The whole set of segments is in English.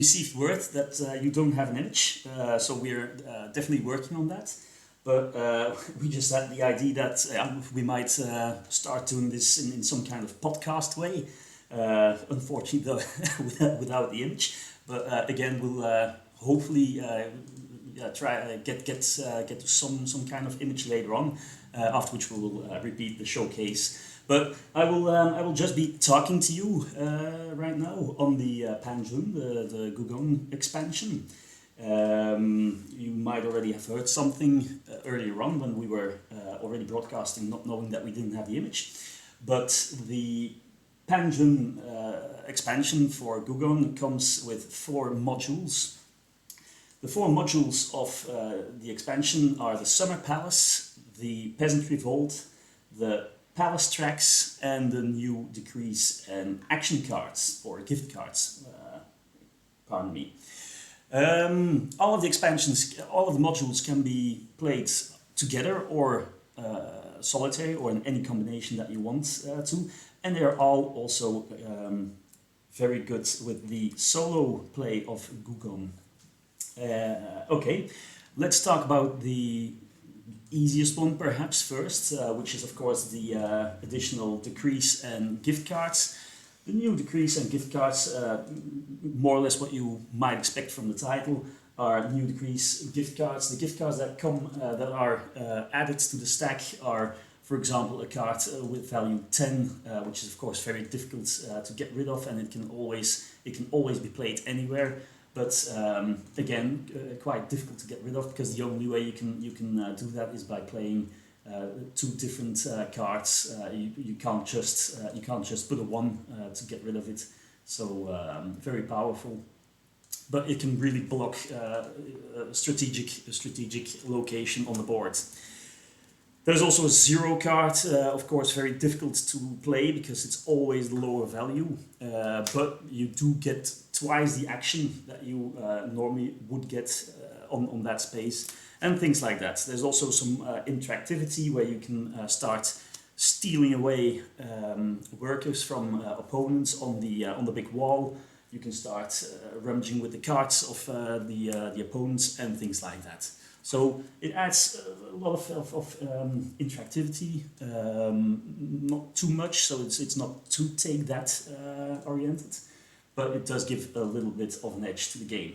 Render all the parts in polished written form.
Received word that you don't have an image, so we're definitely working on that. But we just had the idea that we might start doing this in some kind of podcast way. Unfortunately, though, without the image. But again, we'll hopefully try get to some kind of image later on. After which we will repeat the showcase. But I will just be talking to you right now on the Panjun, the Gugong expansion. You might already have heard something earlier on when we were already broadcasting, not knowing that we didn't have the image. But the Panjun expansion for Gugong comes with 4 modules. The 4 modules of the expansion are the Summer Palace, the Peasant Revolt, the Palace tracks, and the new decrees and action cards, or gift cards, pardon me. All of the expansions, all of the modules can be played together or solitary, or in any combination that you want to, and they are all also very good with the solo play of Gugong. Okay, let's talk about the easiest one perhaps first, which is of course the additional decrees and gift cards. The new decrees and gift cards, more or less what you might expect from the title, are new decrees gift cards. The gift cards that come that are added to the stack are, for example, a card with value 10, which is of course very difficult to get rid of, and it can always be played anywhere. But again, quite difficult to get rid of, because the only way you can do that is by playing 2 different cards. You can't just put a 1 to get rid of it. So very powerful, but it can really block a strategic location on the board. There's also a 0 card, of course very difficult to play because it's always the lower value, but you do get twice the action that you normally would get on that space, and things like that. There's also some interactivity where you can start stealing away workers from opponents on the big wall. You can start rummaging with the cards of the opponents and things like that. So it adds a lot of interactivity, not too much, so it's not too take that oriented, but it does give a little bit of an edge to the game.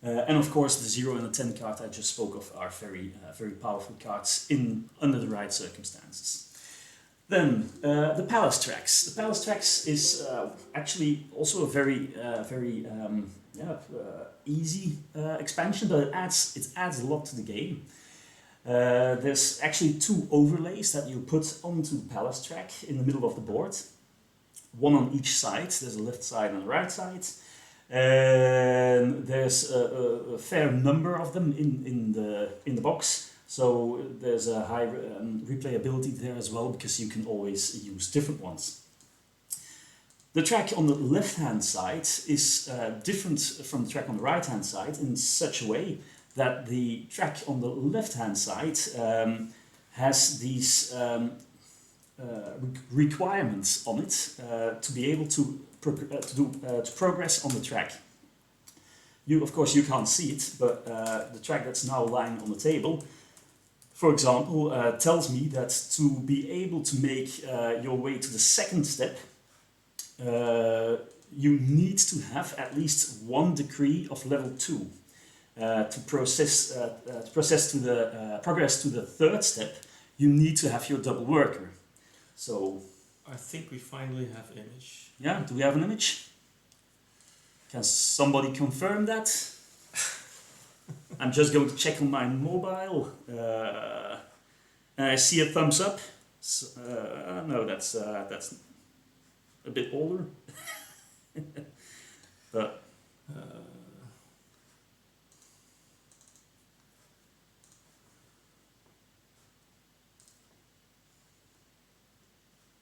And of course the 0 and the 10 card I just spoke of are very powerful cards under the right circumstances. Then the Palace tracks. The Palace tracks is actually also a very easy expansion, but it adds a lot to the game. There's actually 2 overlays that you put onto the Palace track in the middle of the board. 1 on each side. There's a left side and a right side. And there's a fair number of them in the box. So there's a high replayability there as well, because you can always use different ones. The track on the left-hand side is different from the track on the right-hand side in such a way that the track on the left-hand side has these requirements on it to be able to progress on the track. Of course you can't see it, but the track that's now lying on the table, for example, tells me that to be able to make your way to the 2nd step, you need to have at least 1 decree of level 2 to progress to the 3rd step. You need to have your double worker. So I think we finally have image. Yeah, do we have an image? Can somebody confirm that? I'm just going to check on my mobile, and I see a thumbs up. So, no, that's a bit older. But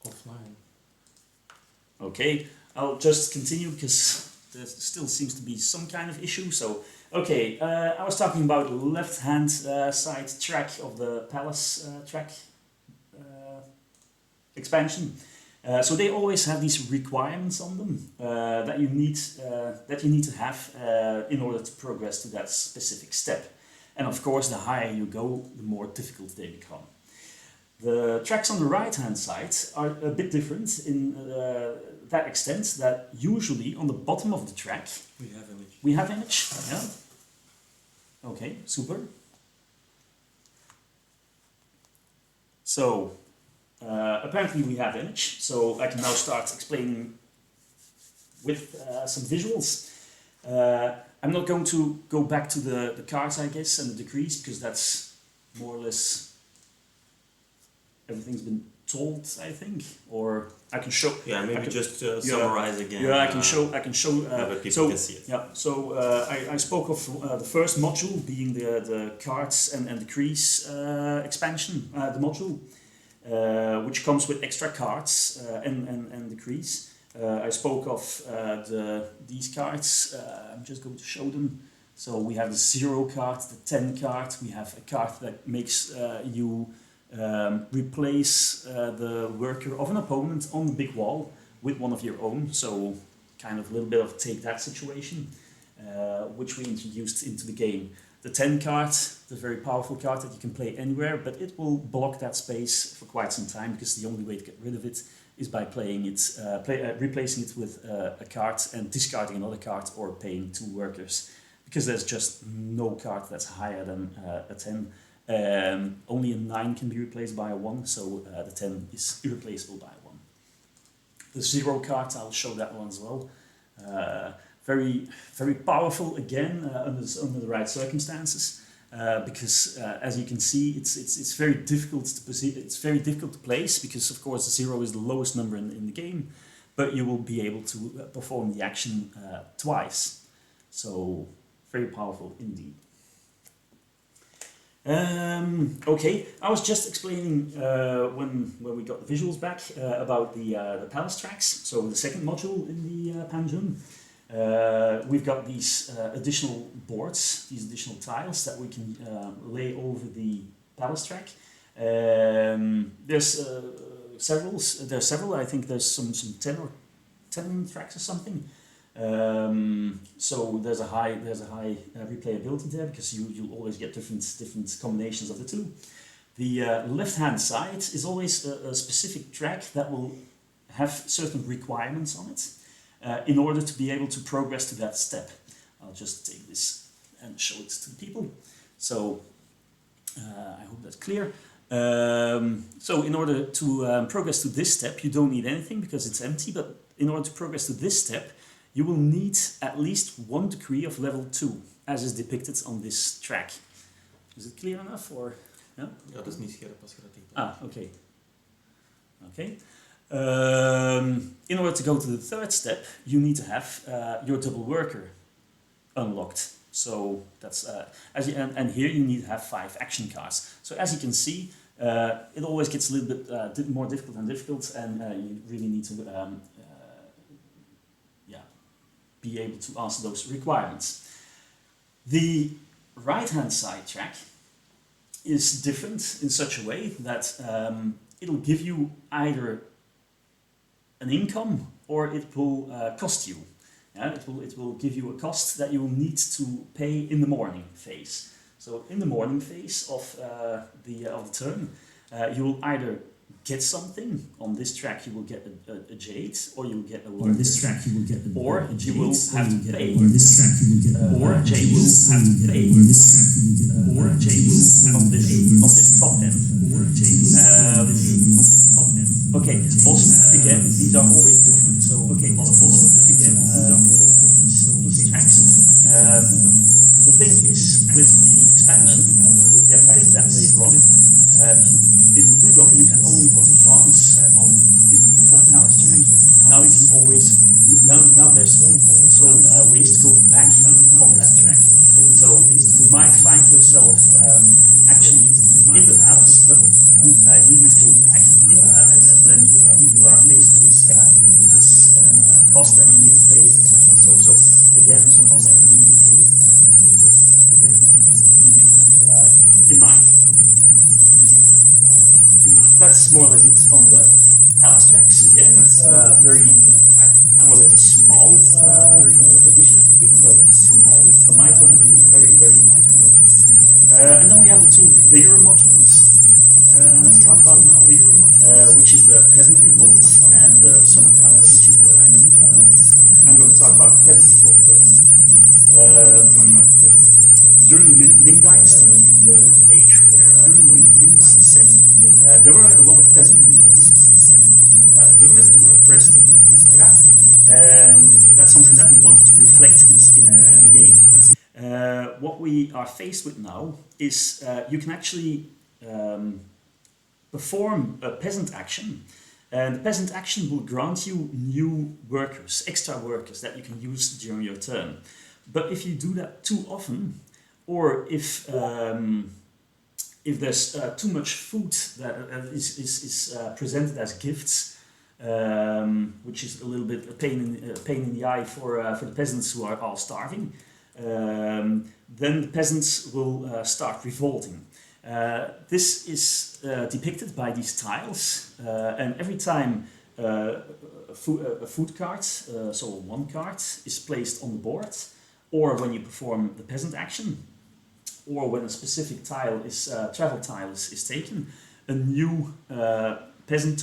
offline. Okay, I'll just continue because there still seems to be some kind of issue. So, okay, I was talking about the left-hand side track of the Palace track expansion. So they always have these requirements on them that you need to have in order to progress to that specific step. And of course, the higher you go, the more difficult they become. The tracks on the right-hand side are a bit different in that extent that usually on the bottom of the track we have image. Yeah. Okay, super. So apparently we have image, so I can now start explaining with some visuals. I'm not going to go back to the cards, I guess, and the decrees, because that's more or less everything's been told, I think, or I can show. Yeah, maybe just summarize again. Yeah, I can show. But people can see it. Yeah, so I spoke of the first module being the cards and decrees expansion, the module, which comes with extra cards and decrees. I spoke of these cards. I'm just going to show them. So we have the 0 card, the 10 card. We have a card that makes you replace the worker of an opponent on the big wall with one of your own. So kind of a little bit of take that situation, which we introduced into the game. The 10 card, the very powerful card that you can play anywhere, but it will block that space for quite some time, because the only way to get rid of it is by playing it, replacing it with a card and discarding another card, or paying 2 workers, because there's just no card that's higher than a 10. Only a 9 can be replaced by a 1, so the 10 is irreplaceable by a 1. The 0 card, I'll show that one as well. Very, very powerful again under the right circumstances, because as you can see, it's very difficult to it's very difficult to place, because of course the 0 is the lowest number in the game, but you will be able to perform the action twice. So very powerful indeed. Okay, I was just explaining when we got the visuals back about the palace tracks. So the second module in the Panjun. We've got these additional boards, these additional tiles that we can lay over the palace track. There's several. I think there's some 10 tracks or something. So there's a high replayability there, because you always get different combinations of the two. The left hand side is always a specific track that will have certain requirements on it in order to be able to progress to that step. I'll just take this and show it to the people. So I hope that's clear. So in order to progress to this step, you don't need anything because it's empty, but in order to progress to this step, you will need at least 1 decree of level 2, as is depicted on this track. Is it clear enough, or? Yeah? Ja, dat is niet scherp als je dat denkt. Ah, okay. Okay. In order to go to the third step, you need to have your double worker unlocked. So that's and here you need to have 5 action cards. So as you can see, it always gets a little bit more difficult and difficult, and you really need to be able to answer those requirements. The right-hand side track is different in such a way that it'll give you either an income or it will cost you. Yeah, it will give you a cost that you will need to pay in the morning phase. So in the morning phase of the turn, you will either get something. On this track you will get a jade, or you will get a worker. On this track you will get or you will have to pay. On this track you will get or Jay will have to pay. On this track you will get or Jay will on this top end. or Jay will on this top end. Okay, also again these are always different. So okay, also again these are always these tracks. The thing is with the expansion, and we'll get back to that later on. In Gugong you can only advance on the palace track. Now you can always now there's also ways to go back on that track. So you might find yourself actually in the palace, but needing to go back, and then you are faced with this cost that you need to pay, and such and so. So again, something that you need to pay, and such and so. So again, something that keep in mind. That's more or less it on the palace tracks again. have the two bigger modules to talk about now, which is the Peasant Revolt and the Summer Palace. I'm going to talk about the Peasant Revolt first. During the Ming Dynasty, the age where Gugong is set, there were a lot of peasant revolts. The peasants were oppressed and things like that. That's something that we wanted to reflect in the game. What we are faced with now is you can actually perform a peasant action, and the peasant action will grant you new workers, extra workers that you can use during your turn. But if you do that too often, or if there's too much food that is presented as gifts, which is a little bit a pain in the eye for the peasants who are all starving, then the peasants will start revolting. This is depicted by these tiles, and every time a food cart, so one cart, is placed on the board, or when you perform the peasant action, or when a specific tile travel tile is taken, a new peasant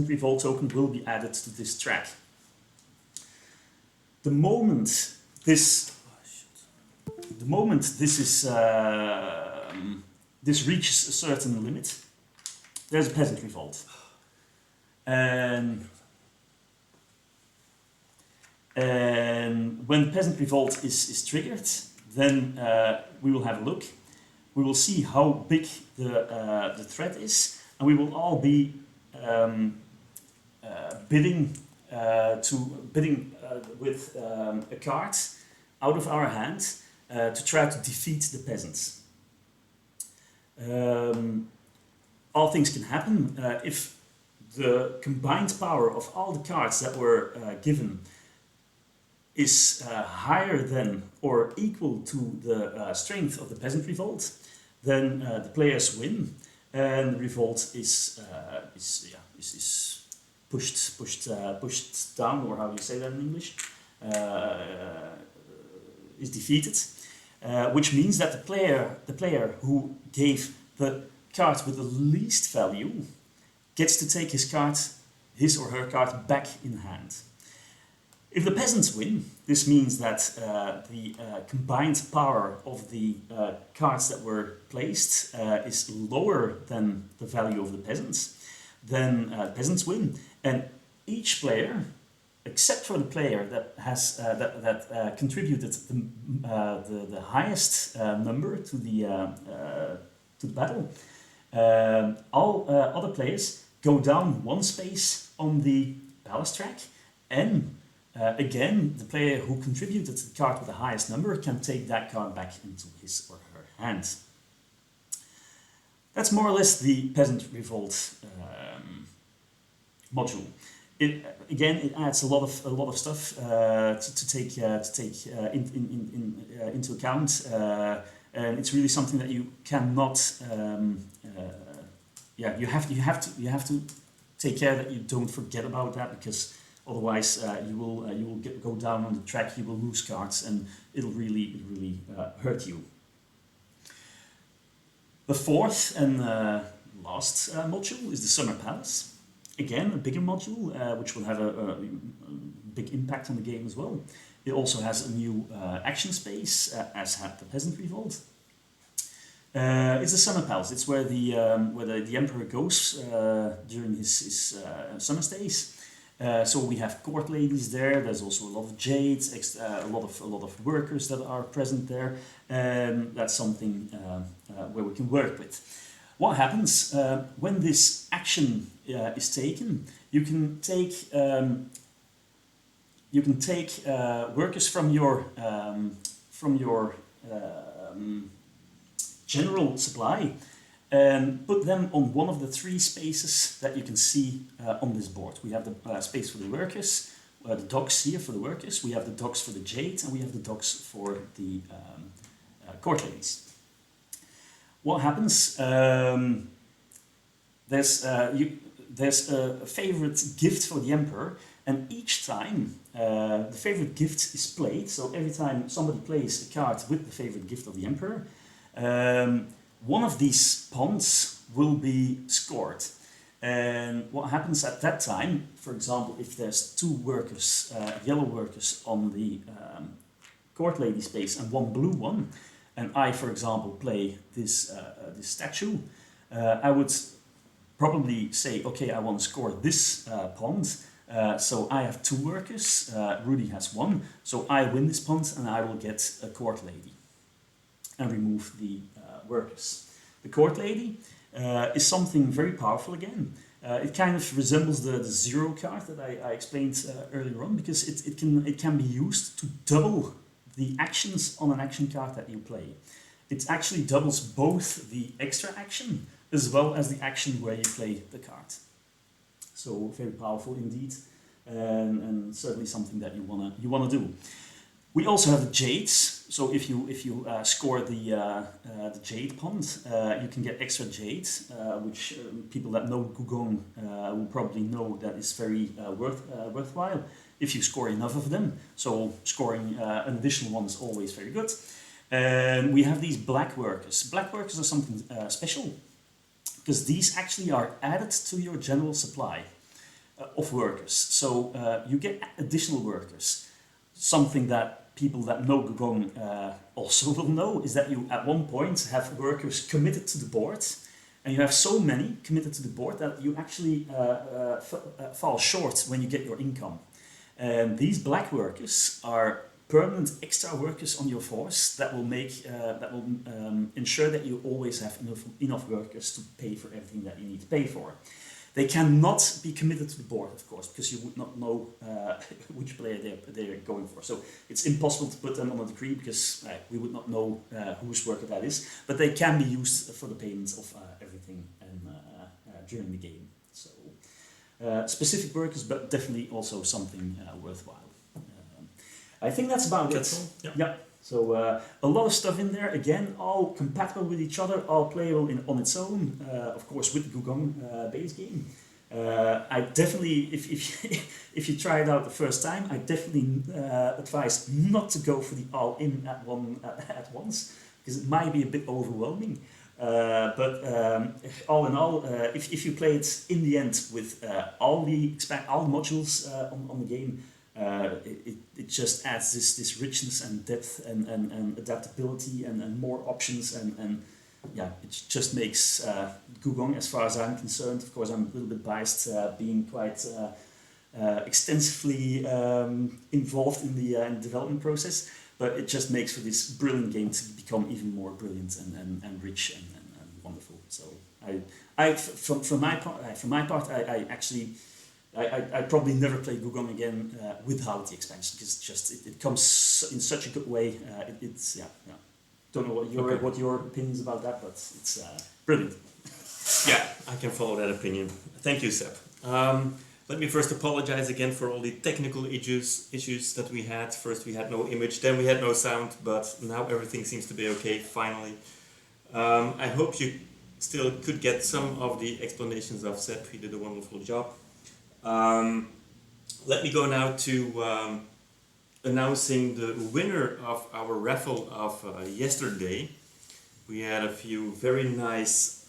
revolt token will be added to this track. The moment this reaches a certain limit, there's a peasant revolt, and when the peasant revolt is triggered, then we will have a look. We will see how big the threat is, and we will all be bidding with a card out of our hand to try to defeat the peasants. All things can happen if the combined power of all the cards that were given is higher than or equal to the strength of the peasant revolt, then the players win, and the revolt is pushed down, or how do you say that in English? Is defeated, which means that the player who gave the card with the least value gets to take his or her card back in hand. If the peasants win, this means that the combined power of the cards that were placed is lower than the value of the peasants. Then peasants win, and each player, except for the player that has contributed the highest number to the battle, all other players go down one space on the palace track, and again, the player who contributed the card with the highest number can take that card back into his or her hand. That's more or less the Peasant Revolt module. It adds a lot of stuff to take into account, and it's really something that you cannot. You have to take care that you don't forget about that, because otherwise, you will go down on the track. You will lose cards, and it'll really hurt you. The fourth and last module is the Summer Palace. Again, a bigger module, which will have a big impact on the game as well. It also has a new action space, as had the Peasant Revolt. It's the Summer Palace. It's where the Emperor goes during his summer stays. So we have court ladies there. There's also a lot of jades, a lot of workers that are present there, and that's something where we can work with. What happens when this action is taken? You can take workers from your general supply and put them on one of the three spaces that you can see on this board. We have the space for the workers, the docks here for the workers, we have the docks for the jades, and we have the docks for the court ladies. What happens? There's a favorite gift for the emperor, and each time the favorite gift is played, so every time somebody plays a card with the favorite gift of the emperor, one of these pawns will be scored. And what happens at that time, for example, if there's two workers, yellow workers on the court lady space and one blue one, and I, for example, play this statue, I would probably say, okay, I want to score this pawn. So I have two workers, Rudy has one, so I win this pawn and I will get a court lady and remove the workers. The court lady is something very powerful again. It kind of resembles the zero card that I explained earlier on, because it can be used to double the actions on an action card that you play. It actually doubles both the extra action as well as the action where you play the card. So very powerful indeed, and certainly something that you wanna do. We also have the jades. So if you score the jade pawn, you can get extra jade, which people that know Gugong will probably know that is very worthwhile if you score enough of them. So scoring an additional one is always very good. And we have these black workers. Black workers are something special, because these actually are added to your general supply of workers. So you get additional workers. Something that people that know Gugong also will know is that you at one point have workers committed to the board, and you have so many committed to the board that you actually fall short when you get your income. And these black workers are permanent extra workers on your force that will ensure that you always have enough workers to pay for everything that you need to pay for. They cannot be committed to the board, of course, because you would not know which player they're going for. So it's impossible to put them on a decree, because we would not know whose worker that is. But they can be used for the payments of everything during the game. So specific workers, but definitely also something worthwhile. I think that's about it. Yeah. So a lot of stuff in there, again, all compatible with each other, all playable on its own, of course with the Gugong base game. I definitely, if you try it out the first time, I definitely advise not to go for the all-in at once, because it might be a bit overwhelming. But all in all, if you play it in the end with all the modules on the game, it just adds this richness and depth and adaptability and more options and yeah, it just makes Gugong, as far as I'm concerned, of course I'm a little bit biased, being quite extensively involved in the development process, but it just makes for this brilliant game to become even more brilliant and rich and wonderful. So from my part, I actually I probably never play Gugong again without the expansion, because it comes in such a good way. It's Don't know what your opinions about that, but it's brilliant. Yeah, I can follow that opinion. Thank you, Seb. Let me first apologize again for all the technical issues that we had. First we had no image, then we had no sound, but now everything seems to be okay, finally. I hope you still could get some of the explanations of Seb. He did a wonderful job. Let me go now to announcing the winner of our raffle of yesterday. We had a few very nice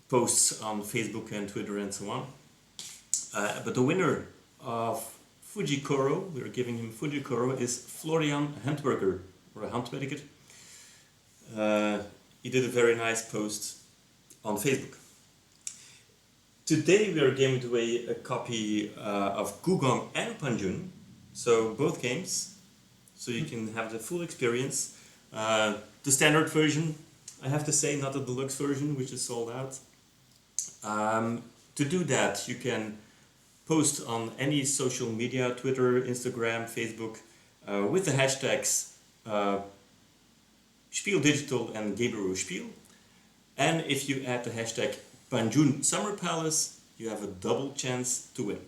posts on Facebook and Twitter and so on. But the winner of Fujikoro, we're giving him Fujikoro, is Florian Handwerker, or a Handwerker. He did a very nice post on Facebook. Today we are giving away a copy of Gugong and Panjun, so both games, so you can have the full experience. The standard version, I have to say, not the deluxe version, which is sold out. To do that, you can post on any social media, Twitter, Instagram, Facebook, with the hashtags Spiel Digital and Gabriel Spiel. And if you add the hashtag Panjun Summer Palace, you have a double chance to win.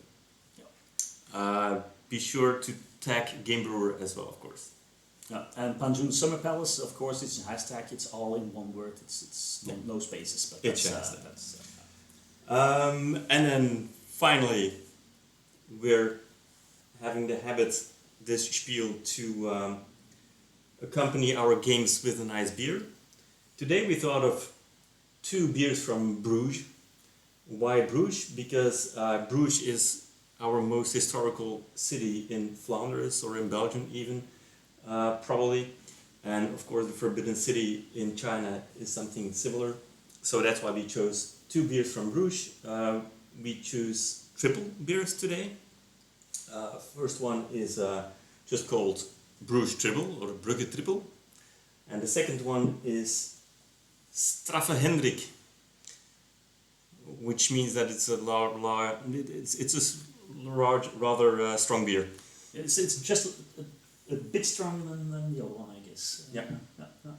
Be sure to tag Game Brewer as well, of course. Yeah, and Panjun Summer Palace, of course, it's a hashtag. It's all in one word. It's no spaces, but that's and then finally, we're having the habit this spiel to accompany our games with a nice beer. Today we thought of 2 beers from Bruges. Why Bruges? Because Bruges is our most historical city in Flanders, or in Belgium even, probably. And of course the Forbidden City in China is something similar. So that's why we chose 2 beers from Bruges. We choose triple beers today. First one is just called Bruges Triple, or Brugge Triple. And the second one is Straffe Hendrik, which means that it's a large, rather strong beer. It's just a bit stronger than the other one, I guess. Yeah. Yeah.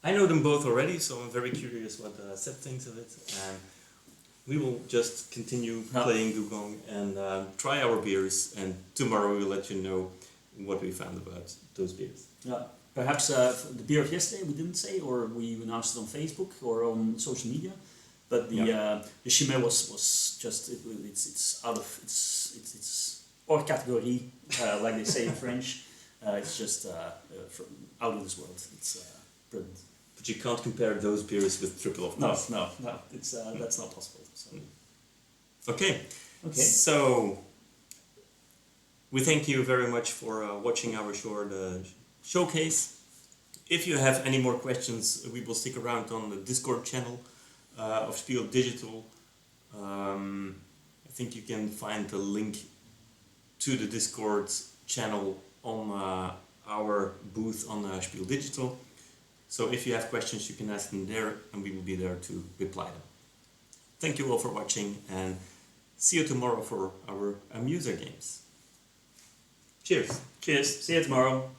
I know them both already, so I'm very curious what Seb thinks of it. And we will just continue playing Gugong and try our beers, and tomorrow we'll let you know what we found about those beers. Yeah. Perhaps the beer of yesterday we didn't say, or we announced it on Facebook or on social media. But the Chimay was just it's out of it's hors category, like they say in French. It's just from out of this world. It's brilliant. But you can't compare those beers with triple, of course. No. It's that's not possible. So. Okay. Okay. So we thank you very much for watching our short showcase. If you have any more questions, we will stick around on the Discord channel of Spiel Digital. I think you can find the link to the Discord channel on our booth on Spiel Digital. So if you have questions, you can ask them there, and we will be there to reply them. Thank you all for watching, and see you tomorrow for our Amuser games. Cheers! Cheers. See you tomorrow.